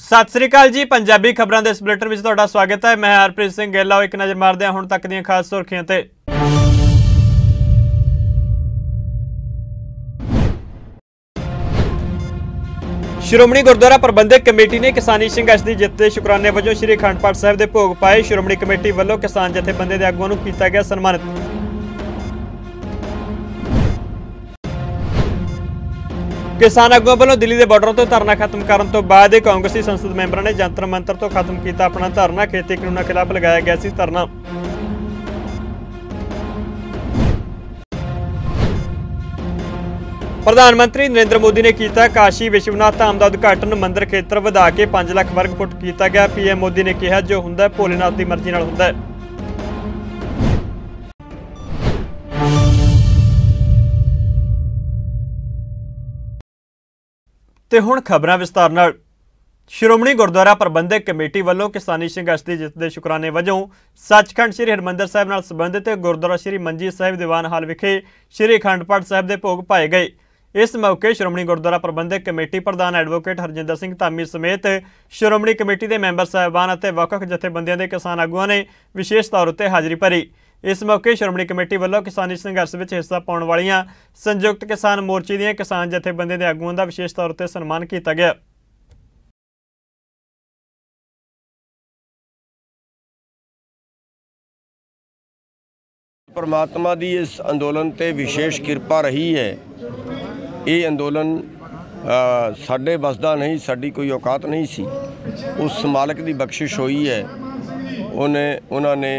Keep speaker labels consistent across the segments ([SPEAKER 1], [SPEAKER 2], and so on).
[SPEAKER 1] सत श्री अकाल जी। पंजाबी खबरों के इस बुलेटिन में तुहाडा स्वागत है। मैं हरप्रीत सिंह गैला। एक नज़र मारदे हुण तक दीआं खास सुर्खियां ते। श्रोमणी गुरुद्वारा प्रबंधक कमेटी ने किसानी संघर्ष की जित के शुकराने वजों श्री अखंड पाठ साहिब के भोग पाए। श्रोमणी कमेटी वालों किसान जथेबंदी के आगुआं नूं कीता गया सन्मानित। किसान आगुआं वालों दिल्ली के बार्डर तो धरना खत्म करने तो बाद कांग्रेसी संसद मैंबरों ने जंतर मंतर तो खत्म किया अपना धरना। खेती कानूनों खिलाफ लगाया गया सी धरना। प्रधानमंत्री नरेंद्र मोदी ने किया काशी विश्वनाथ धाम का उद्घाटन। मंदिर खेत्र वधा के 5 लाख वर्ग फुट किया गया। पीएम मोदी ने कहा जो हुंदा भोलेनाथ की मर्जी नाल हुंदा है। ते हुण खबरां विस्तार नाल। श्रोमणी गुरुद्वारा प्रबंधक कमेटी वालों किसानी संघर्ष की जित के शुकराने वजों सचखंड श्री हरमंदर साहिब नाल संबंधित गुरुद्वारा श्री मंजी साहिब दीवान हाल विखे श्री अखंड पाठ साहिब के भोग पाए गए। इस मौके श्रोमणी गुरुद्वारा प्रबंधक कमेटी प्रधान एडवोकेट हरजिंदर सिंह धामी समेत श्रोमणी कमेटी के मैंबर साहिबान और वख-वख जथेबंदियों के किसान आगुआं ने विशेष तौर पर हाजिरी भरी। इस मौके श्रोमणी कमेटी वालों किसानी संघर्ष में हिस्सा पाने वालियां संयुक्त किसान मोर्चे दी किसान जथेबंदियों के आगुआं का विशेष तौर पर सन्मान किया गया।
[SPEAKER 2] परमात्मा की इस अंदोलन ते विशेष कृपा रही है। ये अंदोलन साडे बस दा नहीं, साडी कोई औकात नहीं सी। उस मालक की बख्शिश हुई है, उन्होंने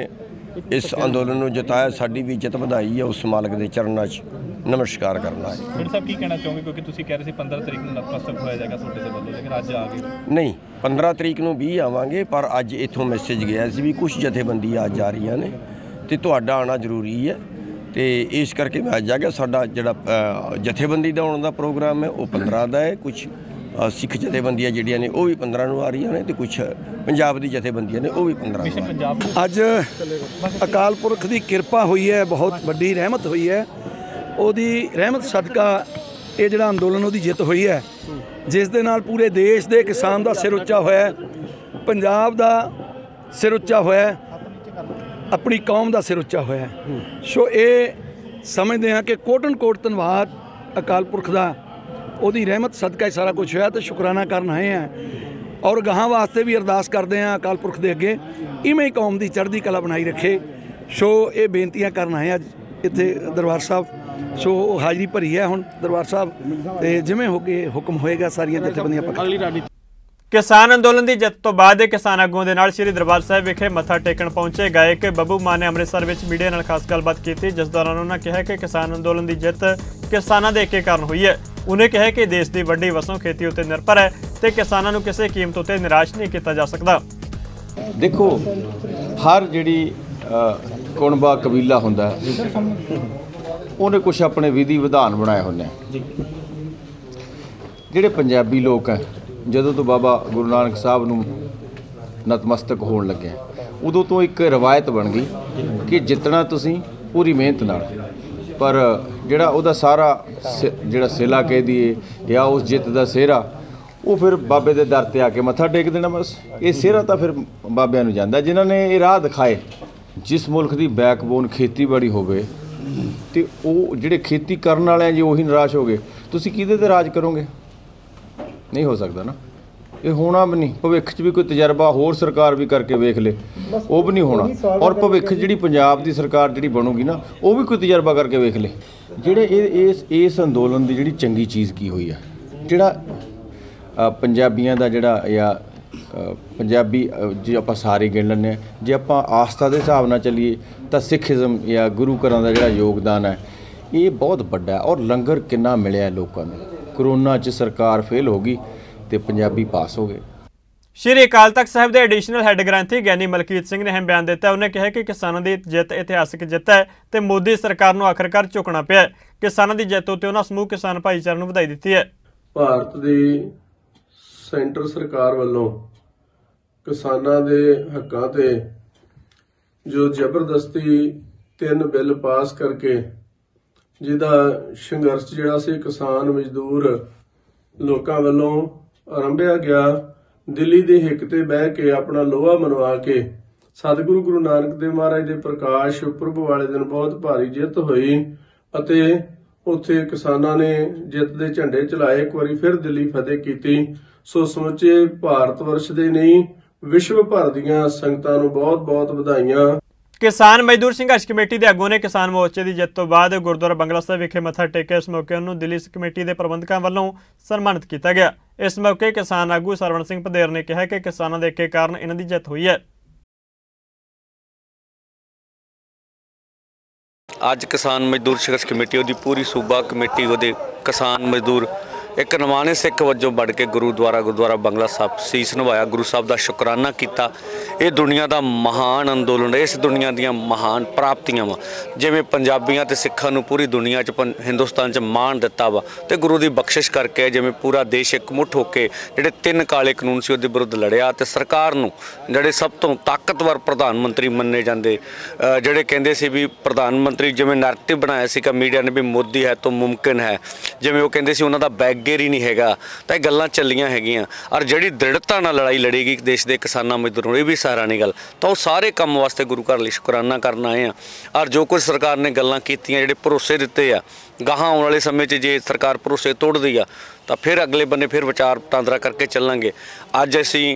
[SPEAKER 2] इस अंदोलन को जिताया। साडी भी जित वधाई है। उस मालक के चरणों नमस्कार करना है।
[SPEAKER 3] डॉक्टर साहब की कहना चाहोगे, क्योंकि तुसीं कह रहे थे 15 तरीक को नतमस्तक होया जाएगा ਤੁਹਾਡੇ ਦੇ ਵੱਲੋਂ, लेकिन अज आ गए
[SPEAKER 2] नहीं 15 तरीक को भी आवांगे, पर अज इत्थों मैसेज गया सी भी कुछ जथेबंदियां अज आ रही ने तो तुहाडा आना जरूरी है। तो इस करके मैं अज आ गया। साडा जिहड़ा जथेबंदी का आने का प्रोग्राम है वो 15 का है। कुछ सिख जथेबंदियां जिहड़ियां ने वो भी 15 को आ रही ने, तो कुछ पंजाब की जथेबंदियां ने वो भी 15।
[SPEAKER 4] अज अकाल पुरख की कृपा हुई है, बहुत वड्डी रहमत हुई है। ਉਹਦੀ रहमत सदका ये ਜਿਹੜਾ अंदोलन ਉਹਦੀ जित हुई है, जिस दे नाल पूरे देश के किसान का सिर ਉੱਚਾ होया, पंजाब का सिर ਉੱਚਾ होया, अपनी कौम का सिर ਉੱਚਾ होया। सो ये समझते हैं कि कोटन कोट धन्यवाद अकाल पुरख का, ਉਹਦੀ रहमत सदका सारा कुछ होया। तो शुकराना करन आए हैं और गाहां वास्ते भी अरदास करते हैं अकाल पुरख के अगे इवें ही कौम की चढ़ती कला बनाई रखे। सो ये बेनतियां करन आए अज इत्थे दरबार साहब। सो हाजिरी भरी है हुण दरबार साहब, ते जिवें हो के हुक्म होएगा सारियां जथेबंदियां पक्का।
[SPEAKER 1] किसान अंदोलन की जित तो बाद किसान आगुओं के नाल श्री दरबार साहिब विखे मत्था टेकण पहुंचे गायक बब्बू मान ने अमृतसर में मीडिया नाल खास गलबात की, जिस दौरान उन्होंने कहा कि किसान अंदोलन की जित किसानों के एके कारण हुई है। उन्हें कहा कि देश की वड्डी वसों खेती उत्ते निर्भर है तो किसानों को किसी कीमत उत्ते निराश नहीं किया जा सकता।
[SPEAKER 5] देखो, हर जिहड़ी कुणबा कबीला हुंदा उन्हें कुछ अपने विधि विधान बनाए होने। जिहड़े पंजाबी लोग हैं, जदों तो बाबा गुरु नानक साहब नूं नतमस्तक होण लगे उदों तो एक रवायत बन गई कि जितना तुसीं पूरी मेहनत नाल, पर जिहड़ा उहदा सारा जिहड़ा सेला कह दिए या उस जित दा सेहरा वो फिर बाबे दे दर ते आके मत्था टेक देना। बस ये सेहरा तो फिर बाबिਆਂ ਨੂੰ ਜਾਂਦਾ जिन्हां ने ये राह दिखाए। जिस मुल्क की बैकबोन खेतीबाड़ी होवे तो वो जिहड़े खेती करन वाले जी उही निराश हो गए, तुसीं किहदे ते राज करोगे? नहीं हो सकता ना, ये होना भी नहीं। भविख च भी कोई तजर्बा होर सरकार भी करके वेख ले, वो भी नहीं होना। और भविख जिहड़ी पंजाब की सरकार जिहड़ी बनूगी ना, वो भी कोई तजर्बा करके वेख ले। जिहड़े इस अंदोलन की जिहड़ी चंगी चीज़ की हुई है, जिहड़ा पंजाबियां दा जिहड़ा या पंजाबी जो आप सारे गिण लैंदे हैं, जे आप आस्था के हिसाब नाल चलीए तो सिखिज़म या गुरु घरां दा जिहड़ा योगदान है ये बहुत बड़ा है। और लंगर किन्ना मिलिया लोगों को। करोना च सरकार फेल हो गई तो पंजाबी पास हो गए।
[SPEAKER 1] श्री अकाल तख्त साहिब के एडिशनल हैड ग्रंथी ज्ञानी मलकीत सिंह ने अहम बयान दिता। उन्हें कहा कि किसानों की जित इतिहासिक जित है तो मोदी सरकार को आखिरकार झुकना पिया। किसानों की जित उत्ते उन्होंने समूह किसान भाईचारे को बधाई दी है।
[SPEAKER 6] भारत की सेंटर सरकार वालों किसानों के हकों ते जो जबरदस्ती 3 बिल पास करके जिहदा संघर्ष जिहड़ा सी किसान मजदूर लोकां वालों आरंभिया गया, ਦਿੱਲੀ ਦੇ ਹਿੱਕ ਤੇ ਬਹਿ ਕੇ ਆਪਣਾ ਲੋਹਾ ਮਨਵਾ ਕੇ ਸਤਿਗੁਰੂ ਗੁਰੂ ਨਾਨਕ ਦੇਵ ਮਹਾਰਾਜ ਦੇ ਪ੍ਰਕਾਸ਼ ਪੁਰਬ ਵਾਲੇ ਦਿਨ ਬਹੁਤ ਭਾਰੀ ਜਿੱਤ ਹੋਈ ਅਤੇ ਉੱਥੇ ਕਿਸਾਨਾਂ ਨੇ ਜਿੱਤ ਦੇ ਝੰਡੇ ਚਲਾਏ। ਇੱਕ ਵਾਰੀ ਫਿਰ ਦਿੱਲੀ ਫਤਿਹ ਕੀਤੀ। ਸੋ ਸਮੁੱਚੇ ਭਾਰਤ ਵਰਸ਼ ਦੇ ਨਹੀਂ ਵਿਸ਼ਵ ਭਰ ਦੀਆਂ ਸੰਗਤਾਂ ਨੂੰ ਬਹੁਤ ਬਹੁਤ ਵਧਾਈਆਂ।
[SPEAKER 1] ਕਿਸਾਨ ਮਜ਼ਦੂਰ ਸੰਘਰਸ਼ ਕਮੇਟੀ ਦੇ ਆਗੂਆਂ ਨੇ ਕਿਸਾਨ ਮੋਰਚੇ ਦੀ ਜਿੱਤ ਤੋਂ ਬਾਅਦ ਗੁਰਦੁਆਰਾ ਬੰਗਲਾ ਸਾਹਿਬ ਵਿਖੇ ਮੱਥਾ ਟੇਕਿਆ। ਇਸ ਮੌਕੇ ਉਹਨੂੰ ਦਿੱਲੀ ਕਮੇਟੀ ਦੇ ਪ੍ਰਬੰਧਕਾਂ ਵੱਲੋਂ ਸਨਮਾਨਿਤ ਕੀਤਾ ਗਿਆ। ਇਸ ਮੌਕੇ ਕਿਸਾਨ ਆਗੂ ਸਰਵਣ ਸਿੰਘ ਪੰਧੇਰ ਨੇ ਕਿਹਾ ਕਿ ਕਿਸਾਨਾਂ ਦੇ ਏਕੇ ਕਾਰਨ ਇਹਨਾਂ ਦੀ ਜਿੱਤ ਹੋਈ ਹੈ।
[SPEAKER 7] ਅੱਜ ਕਿਸਾਨ ਮਜ਼ਦੂਰ ਸੰਘਰਸ਼ ਕਮੇਟੀ ਉਹਦੀ ਪੂਰੀ ਸੂਬਾ ਕਮੇਟੀ ਉਹਦੇ ਕਿਸਾਨ ਮਜ਼ਦੂਰ ਇੱਕ ਨਿਮਾਣੇ ਸਿੱਖ ਵਜੋਂ ਵੜ ਕੇ ਗੁਰਦੁਆਰਾ ਬੰਗਲਾ ਸਾਹਿਬ ਸੀਸ ਨਿਵਾਇਆ, ਗੁਰੂ ਸਾਹਿਬ ਦਾ ਸ਼ੁਕਰਾਨਾ ਕੀਤਾ। ਇਹ ਦੁਨੀਆ ਦਾ ਮਹਾਨ ਅੰਦੋਲਨ, ਇਸ ਦੁਨੀਆ ਦੀਆਂ ਮਹਾਨ ਪ੍ਰਾਪਤੀਆਂ ਵਾ, ਜਿਵੇਂ ਪੰਜਾਬੀਆਂ ਤੇ ਸਿੱਖਾਂ ਨੂੰ ਪੂਰੀ ਦੁਨੀਆ 'ਚ ਹਿੰਦੁਸਤਾਨ 'ਚ ਮਾਣ ਦਿੱਤਾ ਵਾ ਤੇ ਗੁਰੂ ਦੀ ਬਖਸ਼ਿਸ਼ ਕਰਕੇ ਜਿਵੇਂ ਪੂਰਾ ਦੇਸ਼ ਇਕਮੁੱਠ ਹੋ ਕੇ ਜਿਹੜੇ 3 ਕਾਲੇ ਕਾਨੂੰਨ ਸੀ ਉਹਦੇ ਵਿਰੁੱਧ ਲੜਿਆ ਤੇ ਸਰਕਾਰ ਨੂੰ ਜਿਹੜੇ ਸਭ ਤੋਂ ਤਾਕਤਵਰ ਪ੍ਰਧਾਨ ਮੰਤਰੀ ਮੰਨੇ ਜਾਂਦੇ, ਜਿਹੜੇ ਕਹਿੰਦੇ ਸੀ ਵੀ ਪ੍ਰਧਾਨ ਮੰਤਰੀ ਜਿਵੇਂ ਨੈਰੇਟਿਵ ਬਣਾਇਆ ਸੀਗਾ ਮੀਡੀਆ ਨੇ ਵੀ ਮੋਦੀ ਹੈ ਤਾਂ ਮੁਮਕਿਨ ਹੈ, ਜਿਵੇਂ ਉਹ ਕਹਿੰਦੇ ਸੀ ਉਹਨਾਂ ਦਾ ਬੈਗੇਰ ਹੀ ਨਹੀਂ ਹੈਗਾ, ਤਾਂ ਇਹ ਗੱਲਾਂ ਚੱਲੀਆਂ ਹੈਗੀਆਂ। ਔਰ ਜਿਹੜੀ ਦ੍ਰਿੜਤਾ ਨਾਲ ਲੜਾਈ ਲੜੇਗੀ ਦੇਸ਼ ਦੇ ਕਿਸਾਨਾਂ ਮਜ਼ਦੂਰਾਂ ਨੂੰ, ਇਹ ਵੀ ਸਹਾਰਾ ਨਹੀਂ ਗੱਲ, ਤਾਂ ਉਹ ਸਾਰੇ ਕੰਮ ਵਾਸਤੇ ਗੁਰੂ ਘਰ ਲਈ ਸ਼ੁਕਰਾਨਾ ਕਰਨ ਆਏ ਆ। ਔਰ ਜੋ ਕੁਝ ਸਰਕਾਰ ਨੇ ਗੱਲਾਂ ਕੀਤੀਆਂ, ਜਿਹੜੇ ਭਰੋਸੇ ਦਿੱਤੇ ਆ, ਗਾਹਾਂ ਆਉਣ ਵਾਲੇ ਸਮੇਂ 'ਚ ਜੇ ਸਰਕਾਰ ਭਰੋਸੇ ਤੋੜਦੀ ਆ ਤਾਂ ਫਿਰ ਅਗਲੇ ਬੰਨੇ ਫਿਰ ਵਿਚਾਰ ਵਟਾਂਦਰਾ ਕਰਕੇ ਚੱਲਾਂਗੇ। ਅੱਜ ਅਸੀਂ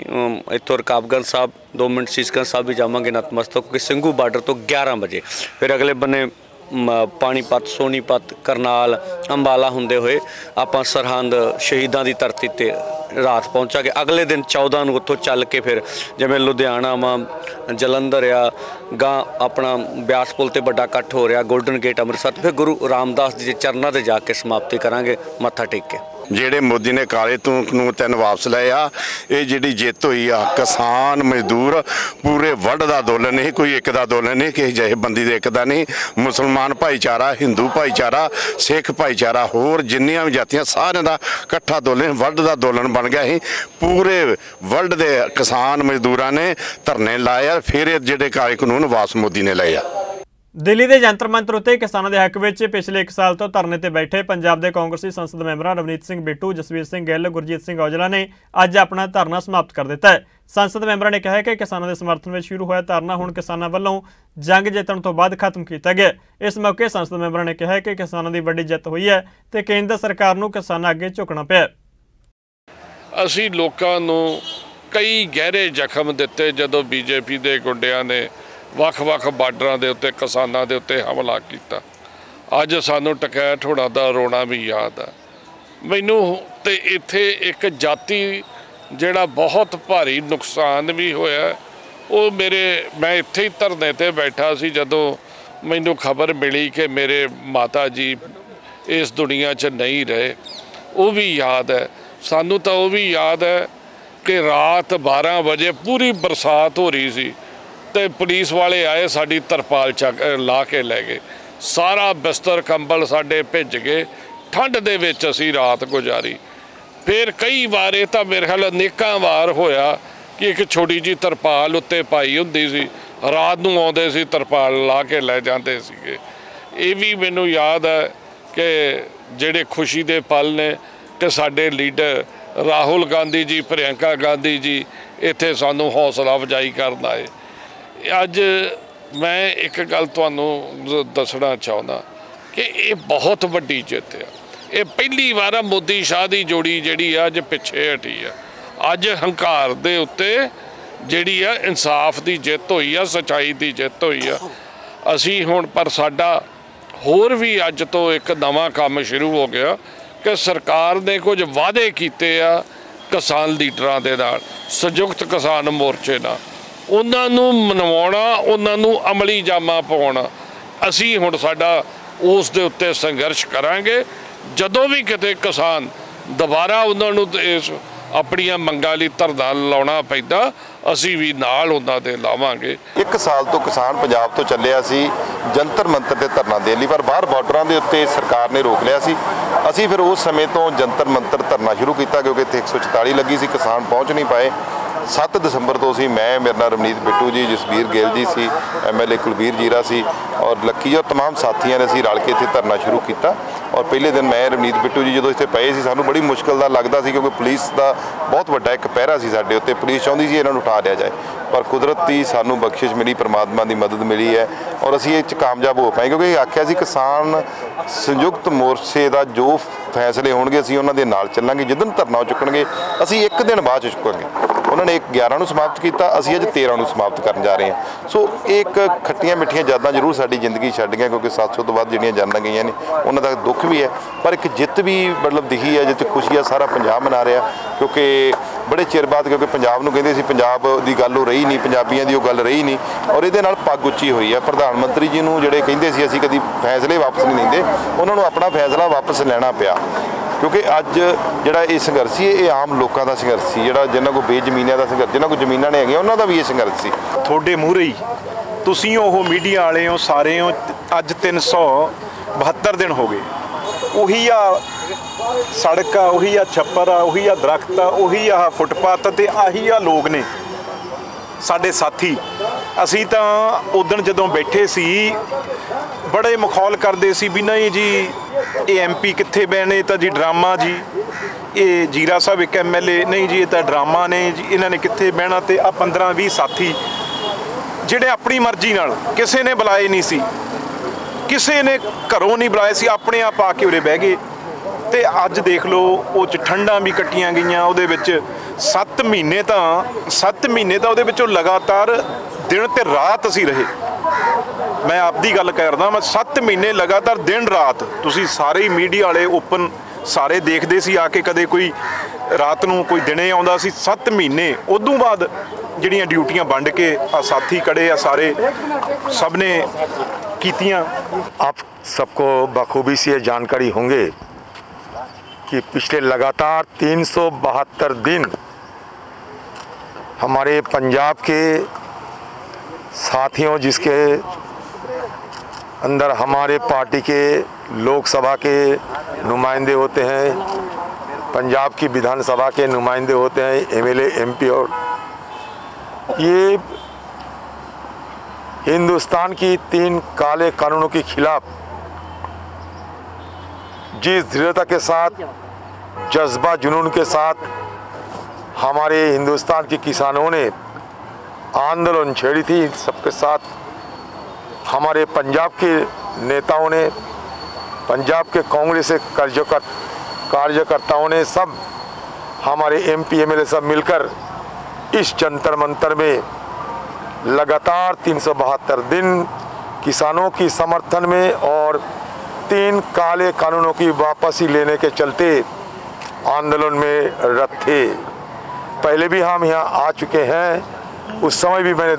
[SPEAKER 7] ਇੱਥੋਂ ਰਕਾਬਗੰਜ ਸਾਹਿਬ 2 ਮਿੰਟ ਸੀਸਗੰਜ ਸਾਹਿਬ ਵੀ ਜਾਵਾਂਗੇ ਨਤਮਸਤਕ, ਕਿਉਂਕਿ ਸਿੰਘੂ ਬਾਰਡਰ ਤੋਂ 11 ਵਜੇ ਫਿਰ ਅਗਲੇ ਬੰਨੇ ਪਾਣੀਪਤ, ਸੋਨੀਪਤ, ਕਰਨਾਲ, ਅੰਬਾਲਾ ਹੁੰਦੇ ਹੋਏ ਆਪਾਂ ਸਰਹੰਦ ਸ਼ਹੀਦਾਂ ਦੀ ਧਰਤੀ ਤੇ ਰਾਤ ਪਹੁੰਚਾਂਗੇ। ਅਗਲੇ ਦਿਨ 14 ਨੂੰ ਉੱਥੋਂ ਚੱਲ ਕੇ ਫਿਰ ਜਿਵੇਂ ਲੁਧਿਆਣਾ ਵਾ, ਜਲੰਧਰ ਆ, ਗਾਂ ਆਪਣਾ ਬਿਆਸ ਪੁਲ ਤੇ ਵੱਡਾ ਇਕੱਠ ਹੋ ਰਿਹਾ, ਗੋਲਡਨ ਗੇਟ ਅੰਮ੍ਰਿਤਸਰ, ਫਿਰ ਗੁਰੂ ਰਾਮਦਾਸ ਜੀ ਦੇ ਚਰਨਾਂ ਤੇ ਜਾ ਕੇ ਸਮਾਪਤੀ ਕਰਾਂਗੇ ਮੱਥਾ ਟੇਕ ਕੇ।
[SPEAKER 8] ਜਿਹੜੇ ਮੋਦੀ ਨੇ ਕਾਲੇ ਕਾਨੂੰਨ 3 ਵਾਪਸ ਲਏ ਆ, ਇਹ ਜਿਹੜੀ ਜਿੱਤ ਹੋਈ ਆ ਕਿਸਾਨ ਮਜ਼ਦੂਰ ਪੂਰੇ ਵਰਲਡ ਦਾ ਅੰਦੋਲਨ ਨਹੀਂ, ਕੋਈ ਇੱਕ ਦਾ ਅੰਦੋਲਨ ਨਹੀਂ, ਕਿਸੇ ਜਿਹੇ ਬੰਦੀ ਦੇ ਇੱਕ ਦਾ ਨਹੀਂ। ਮੁਸਲਮਾਨ ਭਾਈਚਾਰਾ, ਹਿੰਦੂ ਭਾਈਚਾਰਾ, ਸਿੱਖ ਭਾਈਚਾਰਾ, ਹੋਰ ਜਿੰਨੀਆਂ ਵੀ ਜਾਤੀਆਂ ਸਾਰਿਆਂ ਦਾ ਇਕੱਠਾ ਅੰਦੋਲਨ ਵਰਲਡ ਦਾ ਅੰਦੋਲਨ ਬਣ ਗਿਆ ਸੀ। ਪੂਰੇ ਵਰਲਡ ਦੇ ਕਿਸਾਨ ਮਜ਼ਦੂਰਾਂ ਨੇ ਧਰਨੇ ਲਾਏ ਆ, ਫਿਰ ਇਹ ਜਿਹੜੇ ਕਾਲੇ ਕਾਨੂੰਨ ਵਾਪਸ ਮੋਦੀ ਨੇ ਲਏ ਆ।
[SPEAKER 1] ਦਿੱਲੀ ਦੇ ਜੰਤਰ ਮੰਤਰ ਉੱਤੇ ਕਿਸਾਨਾਂ ਦੇ ਹੱਕ ਵਿੱਚ ਪਿਛਲੇ 1 ਸਾਲ ਤੋਂ ਧਰਨੇ ਤੇ ਬੈਠੇ ਪੰਜਾਬ ਦੇ ਕਾਂਗਰਸੀ ਸੰਸਦ ਮੈਂਬਰਾਂ ਰਵਨੀਤ ਸਿੰਘ ਬਿੱਟੂ, ਜਸਵੀਰ ਸਿੰਘ ਗਿੱਲ, ਗੁਰਜੀਤ ਸਿੰਘ ਔਜਲਾ ਨੇ ਅੱਜ ਆਪਣਾ ਧਰਨਾ ਸਮਾਪਤ ਕਰ ਦਿੱਤਾ ਹੈ। ਸੰਸਦ ਮੈਂਬਰਾਂ ਨੇ ਕਿਹਾ ਕਿ ਕਿਸਾਨਾਂ ਦੇ ਸਮਰਥਨ ਵਿੱਚ ਸ਼ੁਰੂ ਹੋਇਆ ਧਰਨਾ ਹੁਣ ਕਿਸਾਨਾਂ ਵੱਲੋਂ ਜੰਗ ਜਿੱਤਣ ਤੋਂ ਬਾਅਦ ਖਤਮ ਕੀਤਾ ਗਿਆ। ਇਸ ਮੌਕੇ ਸੰਸਦ ਮੈਂਬਰਾਂ ਨੇ ਕਿਹਾ ਕਿ ਕਿਸਾਨਾਂ ਦੀ ਵੱਡੀ ਜਿੱਤ ਹੋਈ ਹੈ ਤੇ ਕੇਂਦਰ ਸਰਕਾਰ ਨੂੰ ਕਿਸਾਨਾਂ ਅੱਗੇ ਝੁਕਣਾ ਪਿਆ।
[SPEAKER 9] ਅਸੀਂ ਲੋਕਾਂ ਨੂੰ ਕਈ ਗਹਿਰੇ ਜ਼ਖਮ ਦਿੱਤੇ ਜਦੋਂ ਬੀਜੇਪੀ ਦੇ ਗੁੰਡਿਆਂ ਨੇ ਵੱਖ-ਵੱਖ ਬਾਰਡਰਾਂ ਦੇ ਉੱਤੇ ਕਿਸਾਨਾਂ ਦੇ ਉੱਤੇ ਹਮਲਾ ਕੀਤਾ। ਅੱਜ ਸਾਨੂੰ ਟਕੈਤ ਹੋਣਾ ਦਾ ਰੋਣਾ ਵੀ ਯਾਦ ਆ ਮੈਨੂੰ। ਤੇ ਇੱਥੇ ਇੱਕ ਜਾਤੀ ਜਿਹੜਾ ਬਹੁਤ ਭਾਰੀ ਨੁਕਸਾਨ ਵੀ ਹੋਇਆ, ਉਹ ਮੈਂ ਇੱਥੇ ਹੀ ਧਰਨੇ ਤੇ ਬੈਠਾ ਸੀ ਜਦੋਂ ਮੈਨੂੰ ਖਬਰ ਮਿਲੀ ਕਿ ਮੇਰੇ ਮਾਤਾ ਜੀ ਇਸ ਦੁਨੀਆ 'ਚ ਨਹੀਂ ਰਹੇ। ਉਹ ਵੀ ਯਾਦ ਹੈ ਸਾਨੂੰ। ਤਾਂ ਉਹ ਵੀ ਯਾਦ ਹੈ ਕਿ ਰਾਤ 12 ਵਜੇ ਪੂਰੀ ਬਰਸਾਤ ਹੋ ਰਹੀ ਸੀ ਤੇ ਪੁਲਿਸ ਵਾਲੇ ਆਏ, ਸਾਡੀ ਤਰਪਾਲ ਚੱਕ ਲਾ ਕੇ ਲੈ ਗਏ। ਸਾਰਾ ਬਿਸਤਰ ਕੰਬਲ ਸਾਡੇ ਭਿੱਜ ਗਏ। ਠੰਡ ਦੇ ਵਿੱਚ ਅਸੀਂ ਰਾਤ ਗੁਜ਼ਾਰੀ। ਫਿਰ ਕਈ ਵਾਰ, ਇਹ ਤਾਂ ਮੇਰੇ ਖਿਆਲ ਅਨੇਕਾਂ ਵਾਰ ਹੋਇਆ ਕਿ ਇੱਕ ਛੋਟੀ ਜਿਹੀ ਤਰਪਾਲ ਉੱਤੇ ਪਾਈ ਹੁੰਦੀ ਸੀ, ਰਾਤ ਨੂੰ ਆਉਂਦੇ ਸੀ, ਤਰਪਾਲ ਲਾ ਕੇ ਲੈ ਜਾਂਦੇ ਸੀਗੇ। ਇਹ ਵੀ ਮੈਨੂੰ ਯਾਦ ਹੈ ਕਿ ਜਿਹੜੇ ਖੁਸ਼ੀ ਦੇ ਪਲ ਨੇ ਕਿ ਸਾਡੇ ਲੀਡਰ ਰਾਹੁਲ ਗਾਂਧੀ ਜੀ, ਪ੍ਰਿਯੰਕਾ ਗਾਂਧੀ ਜੀ ਇੱਥੇ ਸਾਨੂੰ ਹੌਸਲਾ ਅਫਜ਼ਾਈ ਕਰਨ ਆਏ। ਅੱਜ ਮੈਂ ਇੱਕ ਗੱਲ ਤੁਹਾਨੂੰ ਦੱਸਣਾ ਚਾਹੁੰਦਾ ਕਿ ਇਹ ਬਹੁਤ ਵੱਡੀ ਜਿੱਤ ਆ। ਇਹ ਪਹਿਲੀ ਵਾਰ ਮੋਦੀ ਸ਼ਾਹ ਦੀ ਜੋੜੀ ਜਿਹੜੀ ਆ ਅੱਜ ਪਿੱਛੇ ਹਟੀ ਆ। ਅੱਜ ਹੰਕਾਰ ਦੇ ਉੱਤੇ ਜਿਹੜੀ ਆ ਇਨਸਾਫ ਦੀ ਜਿੱਤ ਹੋਈ ਆ, ਸੱਚਾਈ ਦੀ ਜਿੱਤ ਹੋਈ ਆ। ਅਸੀਂ ਹੁਣ ਪਰ ਸਾਡਾ ਹੋਰ ਵੀ ਅੱਜ ਤੋਂ ਇੱਕ ਨਵਾਂ ਕੰਮ ਸ਼ੁਰੂ ਹੋ ਗਿਆ ਕਿ ਸਰਕਾਰ ਨੇ ਕੁਝ ਵਾਅਦੇ ਕੀਤੇ ਆ ਕਿਸਾਨ ਲੀਡਰਾਂ ਦੇ ਨਾਲ, ਸੰਯੁਕਤ ਕਿਸਾਨ ਮੋਰਚੇ ਨਾਲ, ਉਹਨਾਂ ਨੂੰ ਮਨਵਾਉਣਾ, ਉਹਨਾਂ ਨੂੰ ਅਮਲੀ ਜਾਮਾ ਪਾਉਣਾ। ਅਸੀਂ ਹੁਣ ਸਾਡਾ ਉਸ ਦੇ ਉੱਤੇ ਸੰਘਰਸ਼ ਕਰਾਂਗੇ। ਜਦੋਂ ਵੀ ਕਿਤੇ ਕਿਸਾਨ ਦੁਬਾਰਾ ਉਹਨਾਂ ਨੂੰ ਇਸ ਆਪਣੀਆਂ ਮੰਗਾਂ ਲਈ ਧਰਨਾ ਲਾਉਣਾ ਪੈਂਦਾ, ਅਸੀਂ ਵੀ ਨਾਲ ਉਹਨਾਂ ਦੇ ਲਾਵਾਂਗੇ।
[SPEAKER 8] 1 ਸਾਲ ਤੋਂ ਕਿਸਾਨ ਪੰਜਾਬ ਤੋਂ ਚੱਲਿਆ ਸੀ ਜੰਤਰ ਮੰਤਰ ਤੇ ਧਰਨਾ ਦੇਣ ਲਈ, ਪਰ ਬਾਹਰ ਬਾਰਡਰਾਂ ਦੇ ਉੱਤੇ ਸਰਕਾਰ ਨੇ ਰੋਕ ਲਿਆ ਸੀ। ਅਸੀਂ ਫਿਰ ਉਸ ਸਮੇਂ ਤੋਂ ਜੰਤਰ ਮੰਤਰ ਧਰਨਾ ਸ਼ੁਰੂ ਕੀਤਾ ਕਿਉਂਕਿ ਇੱਥੇ 144 ਲੱਗੀ ਸੀ, ਕਿਸਾਨ ਪਹੁੰਚ ਨਹੀਂ ਪਾਏ। 7 ਦਸੰਬਰ ਤੋਂ ਅਸੀਂ ਮੇਰੇ ਨਾਲ ਰਵਨੀਤ ਬਿੱਟੂ ਜੀ, ਜਸਵੀਰ ਗਿੱਲ ਜੀ ਸੀ, MLA ਕੁਲਬੀਰ ਜੀਰਾ ਸੀ,
[SPEAKER 10] और लक्की और तमाम साथियों ने असीं रल के इत्थे धरना शुरू किया। और पहले दिन मैं रवनीत बिट्टू जी जो इत्थे पए सी सानूं बड़ी मुश्किल दा लगदा सी, क्योंकि पुलिस का बहुत वड्डा एक पहरा सी साडे उत्ते। पुलिस चाहुंदी सी इन्हां नूं उठा लिया जाए, पर कुदरती सानूं बख्शिश मिली, परमात्मा की मदद मिली है और असीं इह 'च कामयाब हो पाए। क्योंकि आख्या सी किसान संयुक्त मोर्चे का जो फैसले होणगे असीं उन्हां दे नाल चलांगे। जिदन धरना चुकणगे असीं एक दिन बाद चुकांगे। उन्होंने 11 ਨੂੰ समाप्त किया, असीं अज 13 ਨੂੰ समाप्त करन जा रहे हैं। सो एक खट्टियां मिठियां यादां जरूर साडी जिंदगी छड्ड गईਆਂ, क्योंकि 700 तो वध जिहड़ियां जानां गईਆਂ ने उन्हां दा दुख भी है, पर एक जित भी मतलब दिखी है, जित खुशी है। सारा पंजाब मना रहा, क्योंकि बड़े चिर बाद, क्योंकि पंजाब नूं कहंदे सी पंजाब दी गल हो रही नहीं, पंजाबियों की गल रही नहीं, और इहदे नाल पग उच्ची हुई है। प्रधानमंत्री जी नूं जिहड़े कहंदे सी असीं कदी फैसले वापस नहीं लैंदे, उन्हां नूं अपना फैसला वापस लैना पिया। क्योंकि अज जिहड़ा ये संघर्ष सी ये आम लोगों का संघर्ष सी, जिहड़ा जिन्हां कोल बेजमीनियां का संघर्ष, जिन्हां कोल जमीनां ने हैगीਆਂ उन्हां दा भी ये संघर्ष सी।
[SPEAKER 11] ਤੁਹਾਡੇ ਮੂਹਰੇ ਹੀ ਤੁਸੀਂ ਉਹ ਮੀਡੀਆ ਵਾਲੇ ਹੋ, ਸਾਰੇ ਹੋ। ਅੱਜ 372 ਦਿਨ ਹੋ ਗਏ, ਉਹੀ ਆ ਸੜਕ ਆ, ਉਹੀ ਆ ਛੱਪਰ ਆ, ਉਹੀ ਆ ਦਰਖਤ ਆ, ਉਹੀ ਆ ਫੁੱਟਪਾਥ ਤੇ ਆਹੀ ਆ ਲੋਕ ਨੇ ਸਾਡੇ ਸਾਥੀ। ਅਸੀਂ ਤਾਂ ਉਦਣ ਜਦੋਂ ਬੈਠੇ ਸੀ बड़े मखौल करते सी भी नहीं जी ये MP कित्थे बैने, तो जी ड्रामा जी, ये जीरा साहब एक MLA नहीं जी, ये तो ड्रामा ने जी, इन्होंने कित्थे बहना। तो आ 15-20 साथी जिहड़े अपनी मर्जी नाल, किसी ने बुलाए नहीं सी, किसी ने घरों नहीं बुलाए सी, अपने आप आके उरे बह गए। तो अज देख लो वो ठंडा भी कट्टियां गईयां, उहदे विच 7 महीने तो उहदे विचों लगातार दिन ते रात असीं रहे। मैं आपदी गल करदा, मैं 7 महीने लगातार दिन रात, तुसीं सारे मीडिया वाले ओपन सारे देखदे सी आके, कदे कोई रात नूं कोई दिने आउंदा सी। 7 महीने उदों बाद जिहड़ियां ड्यूटियां वंड के आ साथी खड़े आ सारे सब ने कीतियां।
[SPEAKER 12] आप सबको बखूबी से ये जानकारी होंगे कि पिछले लगातार 372 दिन हमारे पंजाब के साथियों, जिसके अंदर हमारे पार्टी के लोकसभा के नुमाइंदे होते हैं, पंजाब की विधानसभा के नुमाइंदे होते हैं, MLA MP, और ये हिंदुस्तान की 3 काले कानूनों के खिलाफ जिस दृढ़ता के साथ, जज्बा जुनून के साथ हमारे हिंदुस्तान के किसानों ने आंदोलन छेड़ी थी, सबके साथ हमारे पंजाब के नेताओं ने, पंजाब के कांग्रेस के कार्यकर्ताओं ने, सब हमारे MP MLA सब मिलकर इस जंतर मंतर में लगातार 372 दिन किसानों की समर्थन में और 3 काले कानूनों की वापसी लेने के चलते आंदोलन में रत थे। पहले भी हम यहाँ आ चुके हैं, उस समय भी मैंने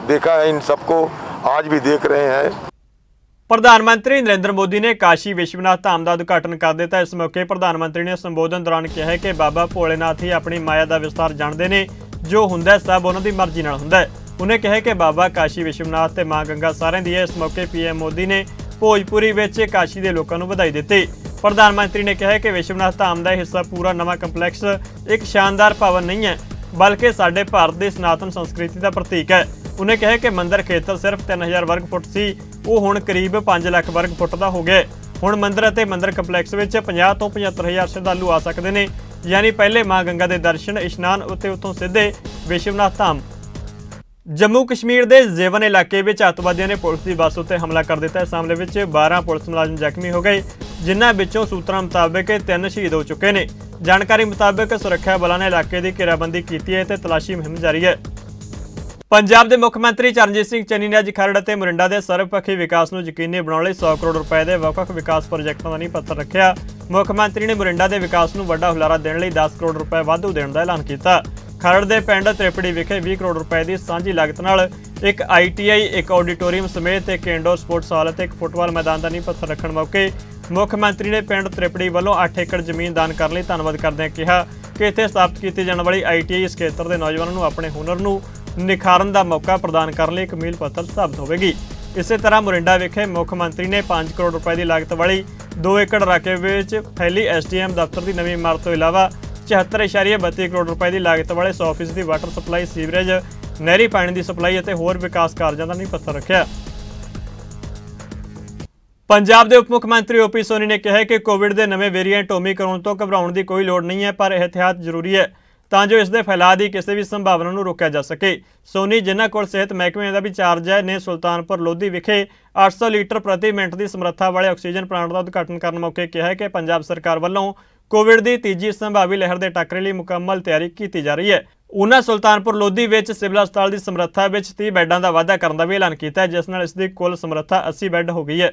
[SPEAKER 12] देखा है इन सबको, आज भी देख रहे हैं।
[SPEAKER 1] प्रधानमंत्री नरेंद्र मोदी ने काशी विश्वनाथ धाम का उद्घाटन कर दिता। इस मौके प्रधानमंत्री ने संबोधन दौरान कहा कि बाबा भोलेनाथ ही अपनी माया का विस्तार जानते हैं, जो हुंदा सब उन्हां दी मर्जी नाल हुंदा है। उन्हें कहा कि बाबा काशी विश्वनाथ ते मां गंगा सारिਆਂ दी है। इस मौके PM मोदी ने भोजपुरी विच काशी के लोगों को बधाई दी। प्रधानमंत्री ने कहा कि विश्वनाथ धाम का हिस्सा पूरा नवा कंपलैक्स एक शानदार भवन नहीं है, बल्कि साडे भारत की सनातन संस्कृति का प्रतीक है। उन्हें कहा कि मंदिर खेतर सिर्फ 3000 वर्ग फुट सी, वो हुण करीब 5 लाख वर्ग फुट का हो गया। हुण मंदिर अते मंदिर कंपलैक्स में 50 तो 75,000 श्रद्धालु आ सकते हैं, यानी पहले मां गंगा के दर्शन, इशनान उत्ते उत्थों सीधे विश्वनाथ धाम। जम्मू कश्मीर के जेवन इलाके में अतवादियों ने पुलिस की बस उत्ते हमला कर दिता। इस हमले में 12 पुलिस मुलाजम जख्मी हो गए, जिन्हां विचों सूत्रां मुताबिक 3 शहीद हो चुके हैं। जानकारी मुताबिक सुरक्षा बलों ने इलाके की घेराबंदी की है ते तलाशी मुहिम जारी है। पंजाब के मुख्यमंत्री चरणजीत सिंह चन्नी ने अज खरड़ ते मोरिंडा के सर्वपक्षी विकास को यकीनी बनाने 100 करोड़ रुपए के ਵੱਖ-ਵੱਖ विकास प्रोजेक्टों का नींह पत्थर रखा। मुख्यमंत्री ने मोरिंडा के विकास को वड्डा हुलारा देने लई 10 करोड़ रुपए वाधू देने का ऐलान किया। खरड़ के पिंड त्रिपड़ी विखे 20 करोड़ रुपए की सांझी लागत नाल एक ITI, एक ऑडिटोरीयम समेत एक इंडोर स्पोर्ट्स हॉल ते एक फुटबाल मैदान का नींह पत्थर रखने मौके मुख्यमंत्री ने पिंड त्रिपड़ी वालों 8 एकड़ जमीन दान करने धन्नवाद करदे कहा कि इत्थे स्थापित की जाने वाली ITI इस खेत्र के नौजवानों को अपने हुनर को निखारन का मौका प्रदान करने एक मील पत्थर साबित होगी। इस तरह मोरिंडा विखे मुख्यमंत्री ने 5 करोड़ रुपए की लागत वाली 2 एकड़ रकबे में फैली SDM दफ्तर की नवी इमारत तो इलावा 74.32 करोड़ रुपए की लागत वाले 100% वाटर सप्लाई, सीवरेज, नहरी पानी की सप्लाई और होर विकास कार्यों का नींह पत्थर रखा। पंजाब के उप मुख्यमंत्री ओपी सोनी ने कहा कि कोविड के नवे वेरीएंट ओमिक्रॉन तो घबराने की कोई लोड़ नहीं है, पर एहतियात जरूरी है ਤਾਂ ਜੋ ਇਸ ਦੇ ਫੈਲਾਅ ਦੀ ਕਿਸੇ ਵੀ ਸੰਭਾਵਨਾ ਨੂੰ ਰੋਕਿਆ ਜਾ ਸਕੇ। ਸੋਨੀ ਜਿਨ੍ਹਾਂ ਕੋਲ ਸਿਹਤ ਮਹਿਕਮੇ ਦਾ ਵੀ ਚਾਰਜ ਹੈ ਨੇ ਸੁਲਤਾਨਪੁਰ ਲੋਧੀ ਵਿਖੇ 800 ਲੀਟਰ ਪ੍ਰਤੀ ਮਿੰਟ ਦੀ ਸਮਰੱਥਾ ਵਾਲੇ ਆਕਸੀਜਨ ਪਲਾਂਟ ਦਾ ਉਦਘਾਟਨ ਕਰਨ ਮੌਕੇ ਕਿਹਾ ਕਿ ਪੰਜਾਬ ਸਰਕਾਰ ਵੱਲੋਂ ਕੋਵਿਡ ਦੀ ਤੀਜੀ ਸੰਭਾਵੀ ਲਹਿਰ ਦੇ ਟਾਕਰੇ ਲਈ ਮੁਕੰਮਲ ਤਿਆਰੀ ਕੀਤੀ ਜਾ ਰਹੀ ਹੈ। ਉਹਨਾਂ ਸੁਲਤਾਨਪੁਰ ਲੋਧੀ ਵਿੱਚ ਸਿਵਲ ਹਸਪਤਾਲ ਦੀ ਸਮਰੱਥਾ ਵਿੱਚ 30 ਬੈੱਡਾਂ ਦਾ ਵਾਧਾ ਕਰਨ ਦਾ ਵੀ ਐਲਾਨ ਕੀਤਾ ਹੈ, ਜਿਸ ਨਾਲ ਇਸ ਦੀ ਕੁੱਲ ਸਮਰੱਥਾ 80 ਬੈੱਡ ਹੋ ਗਈ ਹੈ।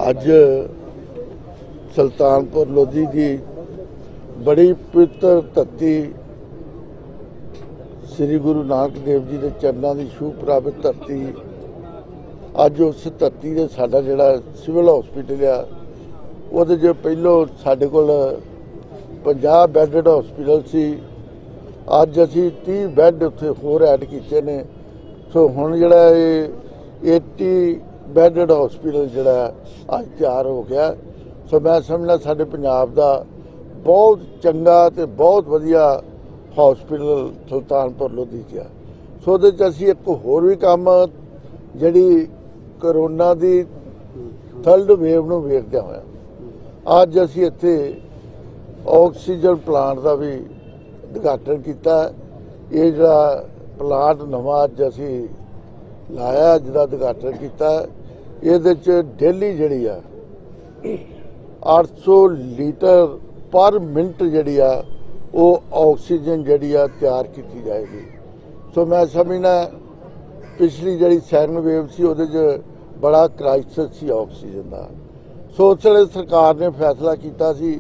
[SPEAKER 13] ਅੱਜ ਸੁਲਤਾਨਪੁਰ ਲੋਧੀ ਦੀ ਬੜੀ ਪਵਿੱਤਰ ਧਰਤੀ ਸ੍ਰੀ ਗੁਰੂ ਨਾਨਕ ਦੇਵ ਜੀ ਦੇ ਚਰਨਾਂ ਦੀ ਛੂਹ ਪ੍ਰਾਪਤ ਧਰਤੀ, ਅੱਜ ਉਸ ਧਰਤੀ ਦੇ ਸਾਡਾ ਜਿਹੜਾ ਸਿਵਲ ਹਸਪੀਟਲ ਆ ਉਹਦੇ ਜੋ ਪਹਿਲੋਂ ਸਾਡੇ ਕੋਲ 50 ਬੈੱਡਡ ਹਸਪੀਟਲ ਸੀ, ਅੱਜ ਅਸੀਂ 30 ਬੈੱਡ ਉੱਥੇ ਹੋਰ ਐਡ ਕੀਤੇ ਨੇ। ਸੋ ਹੁਣ ਜਿਹੜਾ ਇਹ 80 ਬੈੱਡਡ ਹਸਪੀਟਲ ਜਿਹੜਾ ਅੱਜ ਤਿਆਰ ਹੋ ਗਿਆ। ਸੋ ਮੈਂ ਸਮਝਦਾ ਸਾਡੇ ਪੰਜਾਬ ਦਾ ਬਹੁਤ ਚੰਗਾ ਤੇ ਬਹੁਤ ਵਧੀਆ ਹਸਪੀਟਲ ਸੁਲਤਾਨਪੁਰ ਲੋਧੀ 'ਚ ਆ। ਸੋ ਉਹਦੇ 'ਚ ਅਸੀਂ ਇੱਕ ਹੋਰ ਵੀ ਕੰਮ ਜਿਹੜੀ ਕਰੋਨਾ ਦੀ 3rd ਵੇਵ ਨੂੰ ਵੇਖਦਿਆਂ ਹੋਇਆ ਅੱਜ ਅਸੀਂ ਇੱਥੇ ਆਕਸੀਜਨ ਪਲਾਂਟ ਦਾ ਵੀ ਉਦਘਾਟਨ ਕੀਤਾ। ਇਹ ਜਿਹੜਾ ਪਲਾਂਟ ਨਵਾਂ ਅੱਜ ਅਸੀਂ ਲਾਇਆ, ਜਿਹਦਾ ਉਦਘਾਟਨ ਕੀਤਾ, ਇਹਦੇ 'ਚ ਡੇਲੀ ਜਿਹੜੀ ਆ 800 ਲੀਟਰ ਪਰ ਮਿੰਟ ਜਿਹੜੀ ਆ ਉਹ ਆਕਸੀਜਨ ਜਿਹੜੀ ਆ ਤਿਆਰ ਕੀਤੀ ਜਾਏਗੀ। ਸੋ ਮੈਂ ਸਮਝਦਾ ਪਿਛਲੀ ਜਿਹੜੀ 2nd ਵੇਵ ਸੀ ਉਹਦੇ 'ਚ ਬੜਾ ਕ੍ਰਾਈਸਿਸ ਸੀ ਆਕਸੀਜਨ ਦਾ। ਸੋ ਉਸ ਵੇਲੇ ਸਰਕਾਰ ਨੇ ਫੈਸਲਾ ਕੀਤਾ ਸੀ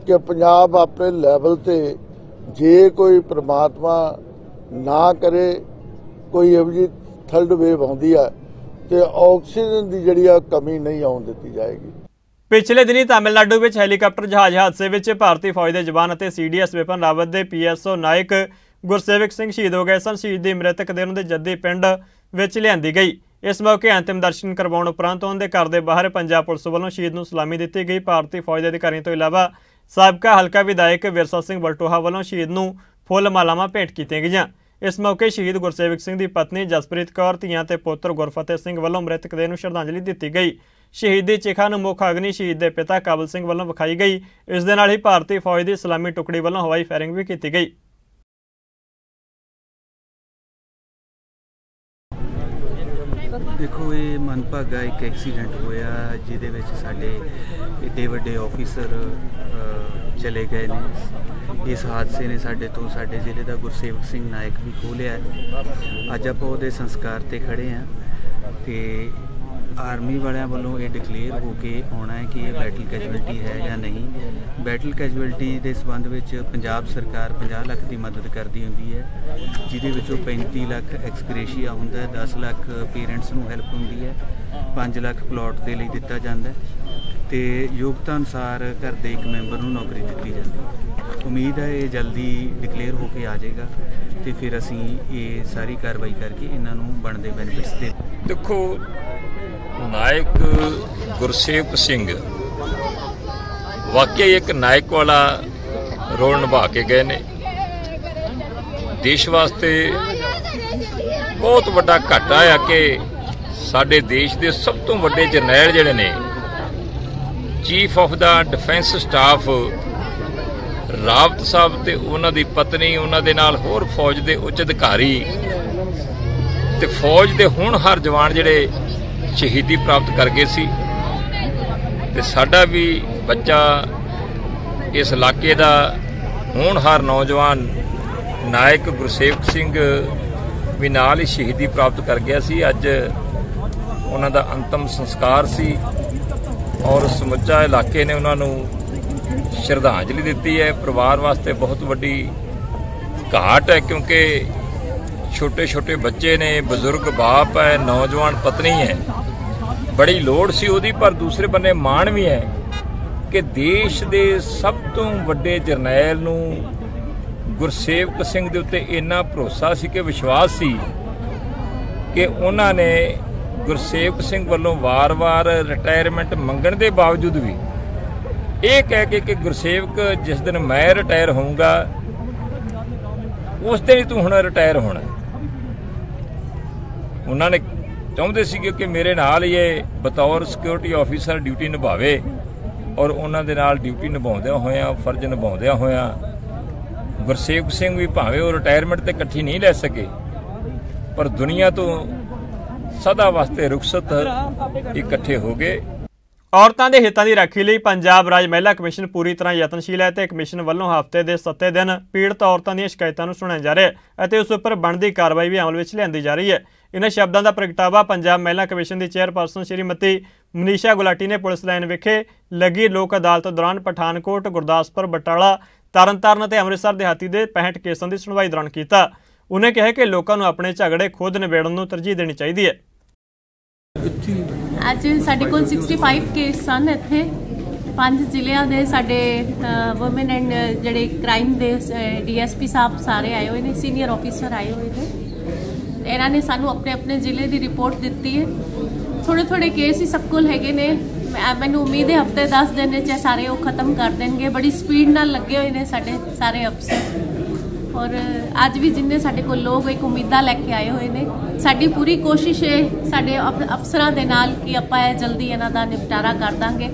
[SPEAKER 13] ਕਿ ਪੰਜਾਬ ਆਪਣੇ ਲੈਵਲ ਤੇ ਜੇ ਕੋਈ ਪ੍ਰਮਾਤਮਾ ਨਾ ਕਰੇ ਕੋਈ ਇਹੋ ਜਿਹੀ 3rd ਵੇਵ ਆਉਂਦੀ ਆ ਤੇ ਆਕਸੀਜਨ ਦੀ ਜਿਹੜੀ ਆ ਕਮੀ ਨਹੀਂ ਆਉਣ ਦਿੱਤੀ ਜਾਏਗੀ।
[SPEAKER 1] ਪਿਛਲੇ ਦਿਨੀ ਤਾਮਿਲਨਾਡੂ ਵਿੱਚ ਹੈਲੀਕਾਪਟਰ ਜਹਾਜ਼ ਹਾਦਸੇ ਵਿੱਚ ਭਾਰਤੀ ਫੌਜ ਦੇ ਜਵਾਨ ਅਤੇ ਸੀਡੀਐਸ ਵਿਪਨ ਰਾਵਤ ਦੇ ਪੀਐਸਓ ਨਾਇਕ ਗੁਰਸੇਵਕ ਸਿੰਘ ਸ਼ਹੀਦ ਹੋ ਗਏ ਸਨ। ਸ਼ਹੀਦ ਦੀ ਮ੍ਰਿਤਕ ਦੇਹ ਉਹਨਾਂ ਦੇ ਜੱਦੀ ਪਿੰਡ ਵਿੱਚ ਲਿਆਂਦੀ ਗਈ। ਇਸ ਮੌਕੇ ਅੰਤਿਮ ਦਰਸ਼ਨ ਕਰਵਾਉਣ ਉਪਰੰਤ ਉਹਨਾਂ ਦੇ ਘਰ ਦੇ ਬਾਹਰ ਪੰਜਾਬ ਪੁਲਿਸ ਵੱਲੋਂ ਸ਼ਹੀਦ ਨੂੰ ਸਲਾਮੀ ਦਿੱਤੀ ਗਈ। ਭਾਰਤੀ ਫੌਜ ਦੇ ਅਧਿਕਾਰੀਆਂ ਤੋਂ ਇਲਾਵਾ ਸਾਬਕਾ ਹਲਕਾ ਵਿਧਾਇਕ ਵਿਰਸਾ ਸਿੰਘ ਬਲਟੋਹਾ ਵੱਲੋਂ ਸ਼ਹੀਦ ਨੂੰ ਫੁੱਲ ਮਾਲਾਵਾਂ ਭੇਟ ਕੀਤੀਆਂ ਗਈਆਂ। ਇਸ ਮੌਕੇ ਸ਼ਹੀਦ ਗੁਰਸੇਵਕ ਸਿੰਘ ਦੀ ਪਤਨੀ ਜਸਪ੍ਰੀਤ ਕੌਰ, ਧੀਆਂ ਤੇ ਪੁੱਤਰ ਗੁਰਫਤਿਹ ਸਿੰਘ ਵੱਲੋਂ ਮ੍ਰਿਤਕ ਦੇਹ ਨੂੰ ਸ਼ਰਧਾਂਜਲੀ ਦਿੱਤੀ ਗਈ। ਸ਼ਹੀਦ ਦੀ ਚਿਖਾ ਨੂੰ ਮੁੱਖ ਅਗਨੀ ਸ਼ਹੀਦ ਦੇ ਪਿਤਾ ਕਾਬਲ ਸਿੰਘ ਵੱਲੋਂ ਵਿਖਾਈ ਗਈ। ਇਸ ਦੇ ਨਾਲ ਹੀ ਭਾਰਤੀ ਫੌਜ ਦੀ ਸਲਾਮੀ ਟੁਕੜੀ ਵੱਲੋਂ ਹਵਾਈ ਫਾਇਰਿੰਗ ਵੀ ਕੀਤੀ ਗਈ।
[SPEAKER 14] देखो ये मनभागा एक एक्सीडेंट होया जिहदे विच साडे एडे वड्डे ऑफिसर चले गए ने। इस हादसे ने साडे तो साडे जिले का गुरसेवक सिंह नायक भी खो लिया। अज आपां उहदे संस्कार ते खड़े हैं ते आर्मी वालियां वालों ये डिकलेयर हो के आना है कि ये बैटल कैजुअलिटी है या नहीं। बैटल कैजुअलिटी के संबंध में पंजाब सरकार 50 लाख की मदद करती होंगी है, जिहदे विचों 35 लाख एक्सग्रेशिया होंदा है, 10 लाख पेरेंट्स नूं हेल्प होंदी है, 5 लाख प्लॉट के लिए दिता जाता है ते योग्यता अनुसार घर के एक मैंबर नूं नौकरी दी जाती है। उम्मीद है ये जल्दी डिकलेयर हो के आ जाएगा तो फिर असीं ये सारी कार्रवाई करके इन्हां नूं बनदे बेनिफिट्स दे।
[SPEAKER 15] देखो नायक गुरसेवक सिंह वाकई एक नायक वाला रोल निभा के गए ने। देश वास्ते बहुत बड़ा घाटा है कि साडे देश के सब तो वड्डे जरनैल जिहड़े ने chief of the defence staff Rawat साहब ते उन्हां दी पत्नी उन्हां दे नाल होर फौज के उच्च अधिकारी ते फौज के होनहार जवान जिहड़े शहीदी प्राप्त कर गए सी ते साडा भी बच्चा इस इलाके का होनहार नौजवान नायक गुरसेवक सिंह भी नाल ही शहीदी प्राप्त कर गया सी। अज उन्हां दा अंतिम संस्कार सी और समुचा इलाके ने उन्हां नूं श्रद्धांजलि दी है। परिवार वास्ते बहुत वड्डी घाट है क्योंकि छोटे छोटे बच्चे ने, बजुर्ग बाप है, नौजवान पत्नी है, बड़ी लोड़ सी उहदी। पर दूसरे बन्ने माण भी है कि देश के सब तो वड्डे जरनैल नूं गुरसेवक सिंह दे उत्ते इन्ना भरोसा सी कि विश्वास सी कि उन्हां ने गुरसेवक सिंह वालों वार-वार रिटायरमेंट मंगण के बावजूद भी ये कह के कि गुरसेवक जिस दिन मैं रिटायर होऊंगा ਉਸ ਦਿਨ ਹੀ ਤੂੰ ਹੁਣ ਰਿਟਾਇਰ ਹੋਣਾ। ਉਹਨਾਂ ਨੇ ਚਾਹੁੰਦੇ ਸੀਗੇ ਕਿ ਮੇਰੇ ਨਾਲ ਹੀ ਇਹ ਬਤੌਰ ਸਿਕਿਉਰਿਟੀ ਆਫੀਸਰ ਡਿਊਟੀ ਨਿਭਾਵੇ, ਔਰ ਉਹਨਾਂ ਦੇ ਨਾਲ ਡਿਊਟੀ ਨਿਭਾਉਂਦਿਆਂ ਹੋਇਆਂ, ਫਰਜ਼ ਨਿਭਾਉਂਦਿਆਂ ਹੋਇਆਂ ਗੁਰਸੇਵਕ ਸਿੰਘ ਵੀ ਭਾਵੇਂ ਉਹ ਰਿਟਾਇਰਮੈਂਟ ਤੇ ਇਕੱਠੀ ਨਹੀਂ ਲੈ ਸਕੇ, ਪਰ ਦੁਨੀਆ ਤੋਂ ਸਦਾ ਵਾਸਤੇ ਰੁਖਸਤ ਇਕੱਠੇ ਹੋ ਗਏ।
[SPEAKER 1] ਔਰਤਾਂ ਦੇ ਹਿੱਤਾਂ ਦੀ ਰਾਖੀ ਲਈ ਪੰਜਾਬ ਰਾਜ ਮਹਿਲਾ ਕਮਿਸ਼ਨ ਪੂਰੀ ਤਰ੍ਹਾਂ ਯਤਨਸ਼ੀਲ ਹੈ ਤੇ ਕਮਿਸ਼ਨ ਵੱਲੋਂ ਹਫ਼ਤੇ ਦੇ 7 ਦਿਨ ਪੀੜਤ ਔਰਤਾਂ ਦੀਆਂ ਸ਼ਿਕਾਇਤਾਂ ਨੂੰ ਸੁਣਿਆ ਜਾ ਰਿਹਾ ਹੈ ਅਤੇ ਉਸ ਉੱਪਰ ਬਣਦੀ ਕਾਰਵਾਈ ਵੀ ਅਮਲ ਵਿੱਚ ਲਿਆਂਦੀ ਜਾ ਰਹੀ ਹੈ। ਇਨ੍ਹਾਂ ਸ਼ਬਦਾਂ ਦਾ ਪ੍ਰਗਟਾਵਾ ਪੰਜਾਬ ਮਹਿਲਾ ਕਮਿਸ਼ਨ ਦੀ ਚੇਅਰਪਰਸਨ ਸ਼੍ਰੀਮਤੀ ਮਨੀਸ਼ਾ ਗੁਲਾਟੀ ਨੇ ਪੁਲਿਸ ਲਾਈਨ ਵਿਖੇ ਲੱਗੀ ਲੋਕ ਅਦਾਲਤ ਦੌਰਾਨ ਪਠਾਨਕੋਟ, ਗੁਰਦਾਸਪੁਰ, ਬਟਾਲਾ, ਤਰਨਤਾਰਨ ਅਤੇ ਅੰਮ੍ਰਿਤਸਰ ਦਿਹਾਤੀ ਦੇ 65 ਕੇਸਾਂ ਦੀ ਸੁਣਵਾਈ ਦੌਰਾਨ ਕੀਤਾ। ਉਹਨੇ ਕਿਹਾ ਕਿ ਲੋਕਾਂ ਨੂੰ ਆਪਣੇ ਝਗੜੇ ਖੁਦ ਨਿਬੇੜਨ ਨੂੰ ਤਰਜੀਹ ਦੇਣੀ ਚਾਹੀਦੀ ਹੈ।
[SPEAKER 16] ਅੱਜ ਸਾਡੇ ਕੋਲ 65 ਕੇਸ ਸਨ। ਇੱਥੇ 5 ਜ਼ਿਲ੍ਹਿਆਂ ਦੇ ਸਾਡੇ ਵੂਮਨ ਐਂਡ ਜਿਹੜੇ ਕ੍ਰਾਈਮ ਦੇ ਡੀਐਸਪੀ ਸਾਹਿਬ ਸਾਰੇ ਆਏ ਹੋਏ ਨੇ, ਸੀਨੀਅਰ ਆਫੀਸਰ ਆਏ ਹੋਏ ਨੇ। ਇਹਨਾਂ ਨੇ ਸਾਨੂੰ ਆਪਣੇ ਆਪਣੇ ਜ਼ਿਲ੍ਹੇ ਦੀ ਰਿਪੋਰਟ ਦਿੱਤੀ ਹੈ। ਥੋੜੇ ਕੇਸ ਹੀ ਸਭ ਕੋਲ ਹੈਗੇ ਨੇ। ਮੈਨੂੰ ਉਮੀਦ ਹੈ ਹਫ਼ਤੇ 10 ਦਿਨ 'ਚ ਸਾਰੇ ਉਹ ਖਤਮ ਕਰ ਦੇਣਗੇ। ਬੜੀ ਸਪੀਡ ਨਾਲ ਲੱਗੇ ਹੋਏ ਨੇ ਸਾਡੇ ਸਾਰੇ ਅਫਸਰ, ਔਰ ਅੱਜ ਵੀ ਜਿੰਨੇ ਸਾਡੇ ਕੋਲ ਲੋਕ ਇੱਕ ਉਮੀਦਾਂ ਲੈ ਕੇ ਆਏ ਹੋਏ ਨੇ। ਸਾਡੀ ਪੂਰੀ ਕੋਸ਼ਿਸ਼ ਹੈ ਸਾਡੇ ਅਫਸਰਾਂ ਦੇ ਨਾਲ ਕਿ ਆਪਾਂ ਇਹ ਜਲਦੀ ਇਹਨਾਂ ਦਾ ਨਿਪਟਾਰਾ ਕਰ ਦਾਂਗੇ।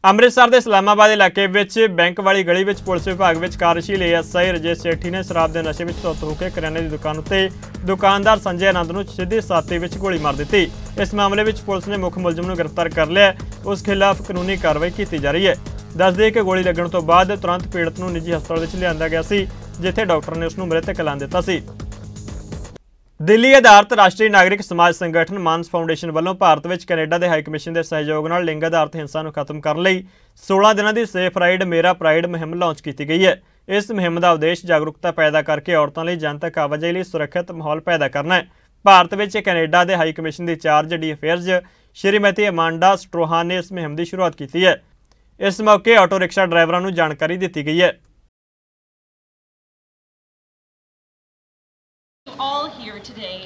[SPEAKER 1] ਅੰਮ੍ਰਿਤਸਰ ਦੇ ਇਸਲਾਮਾਬਾਦ ਇਲਾਕੇ ਵਿੱਚ ਬੈਂਕ ਵਾਲੀ ਗਲੀ ਵਿੱਚ ਪੁਲਿਸ ਵਿਭਾਗ ਵਿੱਚ ਕਾਰਜਸ਼ੀਲ ASI ਰਜੇਸ਼ ਸੇਠੀ ਨੇ ਸ਼ਰਾਬ ਦੇ ਨਸ਼ੇ ਵਿੱਚ ਧੁੱਤ ਹੋ ਕੇ ਕਰਿਆਨੇ ਦੀ ਦੁਕਾਨ ਉੱਤੇ ਦੁਕਾਨਦਾਰ ਸੰਜੇ ਆਨੰਦ ਨੂੰ ਸਿੱਧੀ ਸਾਥੀ ਵਿੱਚ ਗੋਲੀ ਮਾਰ ਦਿੱਤੀ। ਇਸ ਮਾਮਲੇ ਵਿੱਚ ਪੁਲਿਸ ਨੇ ਮੁੱਖ ਮੁਲਜ਼ਮ ਨੂੰ ਗ੍ਰਿਫਤਾਰ ਕਰ ਲਿਆ। ਉਸ ਖਿਲਾਫ ਕਾਨੂੰਨੀ ਕਾਰਵਾਈ ਕੀਤੀ ਜਾ ਰਹੀ ਹੈ। ਦੱਸ ਦਈਏ ਕਿ ਗੋਲੀ ਲੱਗਣ ਤੋਂ ਬਾਅਦ ਤੁਰੰਤ ਪੀੜਤ ਨੂੰ ਨਿੱਜੀ ਹਸਪਤਾਲ ਵਿੱਚ ਲਿਆਂਦਾ ਗਿਆ ਸੀ, ਜਿੱਥੇ ਡਾਕਟਰ ਨੇ ਉਸ ਨੂੰ ਮ੍ਰਿਤਕ ਐਲਾਨ ਦਿੱਤਾ ਸੀ। ਦਿੱਲੀ ਆਧਾਰਿਤ ਰਾਸ਼ਟਰੀ ਨਾਗਰਿਕ ਸਮਾਜ ਸੰਗਠਨ ਮਾਨਸ ਫਾਊਂਡੇਸ਼ਨ ਵੱਲੋਂ ਭਾਰਤ ਵਿੱਚ ਕੈਨੇਡਾ ਦੇ ਹਾਈ ਕਮਿਸ਼ਨ ਦੇ ਸਹਿਯੋਗ ਨਾਲ ਲਿੰਗ ਆਧਾਰਿਤ ਹਿੰਸਾ ਨੂੰ ਖਤਮ ਕਰਨ ਲਈ 16 ਦਿਨਾਂ ਦੀ ਸੇਫ ਰਾਈਡ ਮੇਰਾ ਪ੍ਰਾਈਡ ਮੁਹਿੰਮ ਲਾਂਚ ਕੀਤੀ ਗਈ ਹੈ। ਇਸ ਮੁਹਿੰਮ ਦਾ ਉਦੇਸ਼ ਜਾਗਰੂਕਤਾ ਪੈਦਾ ਕਰਕੇ ਔਰਤਾਂ ਲਈ ਜਨਤਕ ਆਵਾਜਾਈ ਲਈ ਸੁਰੱਖਿਅਤ ਮਾਹੌਲ ਪੈਦਾ ਕਰਨਾ ਹੈ। ਭਾਰਤ ਵਿੱਚ ਕੈਨੇਡਾ ਦੇ ਹਾਈ ਕਮਿਸ਼ਨ ਦੀ charge D affairs Shrimati Amanda ਸਟਰੋਹਾਨ ਨੇ ਇਸ ਮੁਹਿੰਮ ਦੀ ਸ਼ੁਰੂਆਤ ਕੀਤੀ ਹੈ। ਇਸ ਮੌਕੇ ਆਟੋ ਰਿਕਸ਼ਾ ਡਰਾਈਵਰਾਂ ਨੂੰ ਜਾਣਕਾਰੀ ਦਿੱਤੀ ਗਈ ਹੈ।
[SPEAKER 17] All here today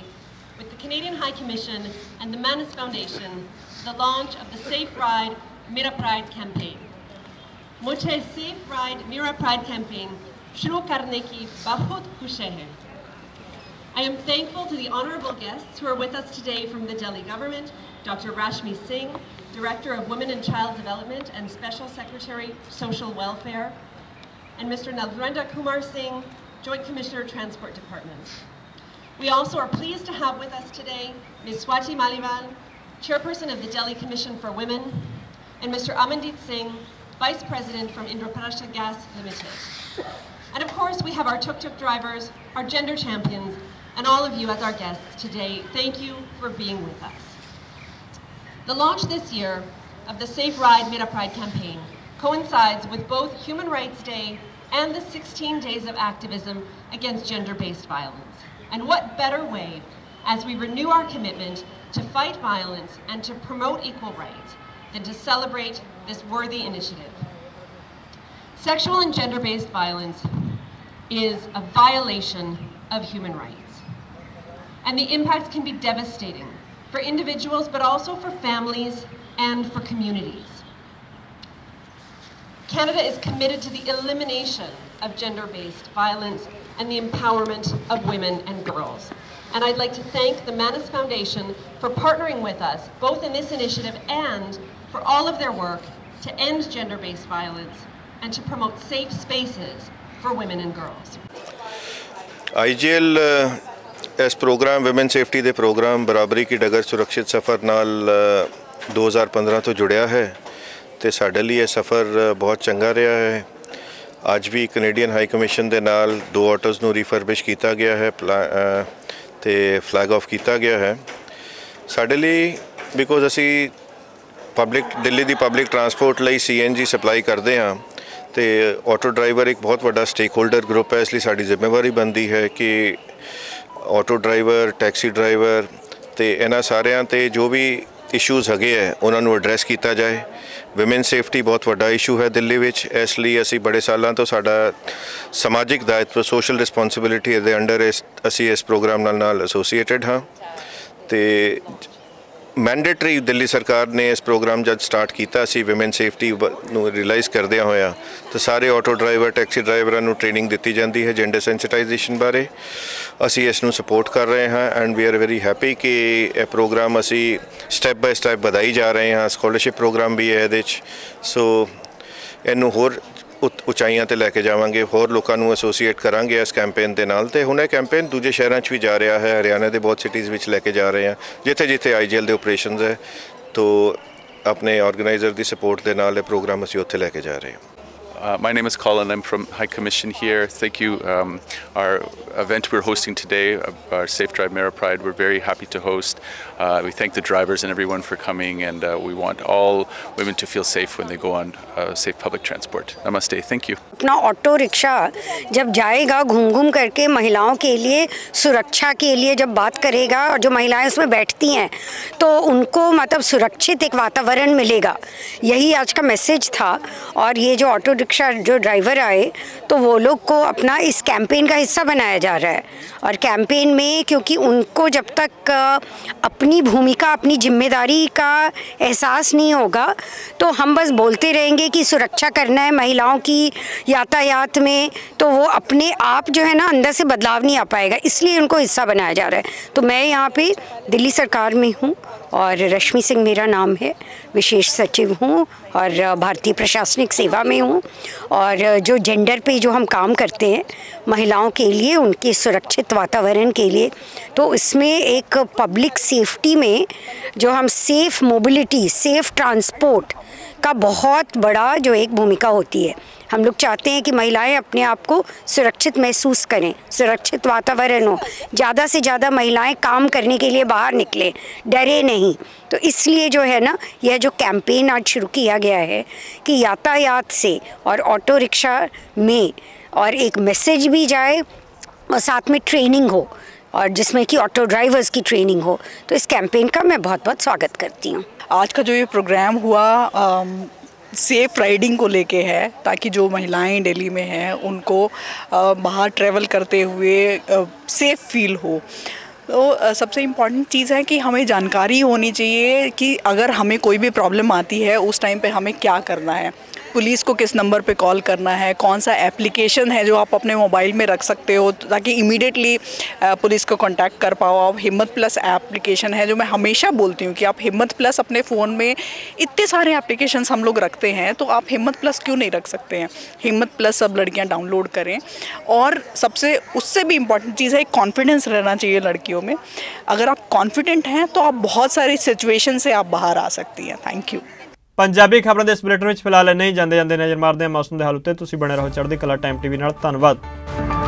[SPEAKER 17] with the Canadian High Commission and the Manus Foundation, the launch of the Safe Ride Mera Pride campaign. मुझे Safe Ride Mera Pride campaign शुरू करने की बहुत खुशी है। I am thankful to the honourable guests who are with us today from the Delhi government, Dr. Rashmi Singh, Director of Women and Child Development and Special Secretary Social Welfare, and Mr. Narendra Kumar Singh, Joint Commissioner Transport Department. We also are pleased to have with us today Ms. Swati Maliwal, Chairperson of the Delhi Commission for Women, and Mr. Amandeep Singh, Vice President from Indraprastha Gas Limited. And of course we have our tuk-tuk drivers, our gender champions, and all of you as our guests today. Thank you for being with us. The launch this year of the Safe Ride Mera Pride campaign coincides with both Human Rights Day and the 16 days of activism against gender-based violence. And what better way as we renew our commitment to fight violence and to promote equal rights than to celebrate this worthy initiative. Sexual and gender-based violence is a violation of human rights. And the impacts can be devastating for individuals, but also for families and for communities. Canada is committed to the elimination of gender-based violence and the empowerment of women and girls. And I'd like to thank the Manus Foundation for partnering with us, both in this initiative and for all of their work to end gender-based violence and to promote safe spaces for women and girls.
[SPEAKER 10] IGL इस programme women safety के programme बराबरी की डगर सुरक्षित सफ़र नाल 2015 तो जुड़िया है तो साडे लिए सफ़र बहुत चंगा रहा है। ਅੱਜ ਵੀ ਕੈਨੇਡੀਅਨ ਹਾਈ ਕਮਿਸ਼ਨ ਦੇ ਨਾਲ 2 ਆਟੋਜ਼ ਨੂੰ ਰੀਫਰਬਿਸ਼ ਕੀਤਾ ਗਿਆ ਹੈ ਤੇ ਫਲੈਗ ਆਫ ਕੀਤਾ ਗਿਆ ਹੈ ਸਾਡੇ ਲਈ ਬਿਕੋਜ਼ ਅਸੀਂ ਦਿੱਲੀ ਦੀ ਪਬਲਿਕ ਟਰਾਂਸਪੋਰਟ ਲਈ CNG ਸਪਲਾਈ ਕਰਦੇ ਹਾਂ ਤੇ ਆਟੋ ਡਰਾਈਵਰ ਇੱਕ ਬਹੁਤ ਵੱਡਾ ਸਟੇਕ ਹੋਲਡਰ ਗਰੁੱਪ ਹੈ। ਇਸ ਲਈ ਸਾਡੀ ਜ਼ਿੰਮੇਵਾਰੀ ਬਣਦੀ ਹੈ ਕਿ ਆਟੋ ਡਰਾਈਵਰ, ਟੈਕਸੀ ਡਰਾਈਵਰ ਤੇ ਇਹਨਾਂ ਸਾਰਿਆਂ ਤੇ ਜੋ ਵੀ ਇਸ਼ੂਜ਼ ਹੈਗੇ ਹੈ ਉਹਨਾਂ ਨੂੰ ਐਡਰੈਸ ਕੀਤਾ ਜਾਏ। ਵਿਮਨ ਸੇਫਟੀ ਬਹੁਤ ਵੱਡਾ ਇਸ਼ੂ ਹੈ ਦਿੱਲੀ ਵਿੱਚ, ਇਸ ਲਈ ਅਸੀਂ ਬੜੇ ਸਾਲਾਂ ਤੋਂ ਸਾਡਾ ਸਮਾਜਿਕ ਦਾਇਤਵ ਸੋਸ਼ਲ ਰਿਸਪੌਂਸਿਬਿਲਿਟੀ ਦੇ ਅੰਡਰ ਅਸੀਂ ਇਸ ਪ੍ਰੋਗਰਾਮ ਨਾਲ ਐਸੋਸੀਏਟਡ ਹਾਂ ਤੇ ਮੈਂਡੇਟਰੀ ਦਿੱਲੀ ਸਰਕਾਰ ਨੇ ਇਸ ਪ੍ਰੋਗਰਾਮ ਜਦ ਸਟਾਰਟ ਕੀਤਾ ਸੀ ਵਿਮਨ ਸੇਫਟੀ ਨੂੰ ਰਿਅਲਾਈਜ਼ ਕਰਦਿਆਂ ਹੋਇਆ ਤਾਂ ਸਾਰੇ ਆਟੋ ਡਰਾਈਵਰ ਟੈਕਸੀ ਡਰਾਈਵਰਾਂ ਨੂੰ ਟ੍ਰੇਨਿੰਗ ਦਿੱਤੀ ਜਾਂਦੀ ਹੈ ਜੈਂਡਰ ਸੈਂਸਿਟਾਈਜੇਸ਼ਨ ਬਾਰੇ। ਅਸੀਂ ਇਸ ਨੂੰ ਸਪੋਰਟ ਕਰ ਰਹੇ ਹਾਂ and we are very happy ਕਿ ਇਹ ਪ੍ਰੋਗਰਾਮ ਅਸੀਂ ਸਟੈਪ ਬਾਏ ਸਟੈਪ ਵਧਾਈ ਜਾ ਰਹੇ ਹਾਂ। ਸਕਾਲਰਸ਼ਿਪ ਪ੍ਰੋਗਰਾਮ ਵੀ ਹੈ ਇਹਦੇ 'ਚ, ਸੋ ਇਹਨੂੰ ਹੋਰ ਉਚਾਈਆਂ ਤੇ ਲੈ ਕੇ ਜਾਵਾਂਗੇ, ਹੋਰ ਲੋਕਾਂ ਨੂੰ ਐਸੋਸੀਏਟ ਕਰਾਂਗੇ ਇਸ ਕੈਂਪੇਨ ਦੇ ਨਾਲ। ਤੇ ਹੁਣ ਇਹ ਕੈਂਪੇਨ ਦੂਜੇ ਸ਼ਹਿਰਾਂ 'ਚ ਵੀ ਜਾ ਰਿਹਾ ਹੈ, ਹਰਿਆਣਾ ਦੇ ਬਹੁਤ ਸਿਟੀਜ਼ ਵਿੱਚ ਲੈ ਕੇ ਜਾ ਰਹੇ ਹਾਂ ਜਿੱਥੇ ਜਿੱਥੇ IGL ਦੇ ਆਪਰੇਸ਼ਨਸ ਹੈ। ਤੋ ਆਪਣੇ ਆਰਗੇਨਾਈਜ਼ਰ ਦੀ ਸਪੋਰਟ ਦੇ ਨਾਲ ਇਹ ਪ੍ਰੋਗਰਾਮ ਅਸੀਂ ਉੱਥੇ ਲੈ ਕੇ ਜਾ ਰਹੇ ਹਾਂ।
[SPEAKER 18] My name is Colin. I'm from High Commission here. Thank you. Our event we're hosting today, our Safe Drive Mira Pride, we're very happy to host. We thank the drivers and everyone for coming, and we want all women to feel safe when they go on safe public transport. Namaste. Thank you.
[SPEAKER 19] अपना auto rickshaw जब जाएगा घूम घूम करके महिलाओं के लिए सुरक्षा के लिए जब बात करेगा और जो महिलाएं उसमें बैठती हैं तो उनको मतलब सुरक्षित एक वातावरण मिलेगा, यही आज का मैसेज था। और ये जो ऑटो रिक्शा जो ड्राइवर आए तो वो लोग को अपना इस कैंपेन का हिस्सा बनाया जा रहा है। और कैंपेन में क्योंकि उनको जब तक अपनी भूमिका अपनी जिम्मेदारी का एहसास नहीं होगा तो हम बस बोलते रहेंगे कि सुरक्षा करना है महिलाओं की यातायात में, तो वो अपने आप जो है ना अंदर से बदलाव नहीं आ पाएगा, इसलिए उनको हिस्सा बनाया जा रहा है। तो मैं यहाँ पे दिल्ली सरकार में हूँ और रश्मि सिंह मेरा नाम है, विशेष सचिव हूँ और भारतीय प्रशासनिक सेवा में हूँ। और जो जेंडर पे जो हम काम करते हैं महिलाओं के लिए उनके सुरक्षित वातावरण के लिए, तो इसमें एक पब्लिक सेफ्टी में जो हम सेफ़ मोबिलिटी सेफ़ ट्रांसपोर्ट का बहुत बड़ा जो एक भूमिका होती है। हम लोग चाहते हैं कि महिलाएं अपने आप को सुरक्षित महसूस करें, सुरक्षित वातावरण हो, ज़्यादा से ज़्यादा महिलाएं काम करने के लिए बाहर निकलें, डरे नहीं। तो इसलिए जो है ना यह जो कैंपेन आज शुरू किया गया है कि यातायात से और ऑटो रिक्शा में और एक मैसेज भी जाए और साथ में ट्रेनिंग हो और जिसमें कि ऑटो ड्राइवर्स की ट्रेनिंग हो, तो इस कैंपेन का मैं बहुत बहुत स्वागत करती हूँ।
[SPEAKER 20] आज का जो ये प्रोग्राम हुआ सेफ़ राइडिंग को लेके है, ताकि जो महिलाएं दिल्ली में हैं उनको बाहर ट्रैवल करते हुए सेफ़ फील हो। तो सबसे इम्पॉर्टेंट चीज़ है कि हमें जानकारी होनी चाहिए कि अगर हमें कोई भी प्रॉब्लम आती है उस टाइम पे हमें क्या करना है, पुलिस को किस नंबर पे कॉल करना है, कौन सा एप्लीकेशन है जो आप अपने मोबाइल में रख सकते हो ताकि इमीडिएटली पुलिस को कांटेक्ट कर पाओ। आप हिम्मत प्लस एप्लीकेशन है जो मैं हमेशा बोलती हूँ कि आप हिम्मत प्लस अपने फ़ोन में इतने सारे एप्लीकेशंस हम लोग रखते हैं, तो आप हिम्मत प्लस क्यों नहीं रख सकते हैं। हिम्मत प्लस सब लड़कियाँ डाउनलोड करें। और सबसे उससे भी इम्पॉर्टेंट चीज़ है कॉन्फिडेंस रहना चाहिए लड़कियों में। अगर आप कॉन्फिडेंट हैं तो आप बहुत सारी सिचुएशन से आप बाहर आ सकती हैं। Thank you.
[SPEAKER 1] पंजाबी खबरों के इस बुलेटिन में फिलहाल नहीं जाते नज़र मारते हैं मौसम के हाल उत्ते। तुसीं बने रहो चढ़दी कला टाइम TV नाल। धन्यवाद।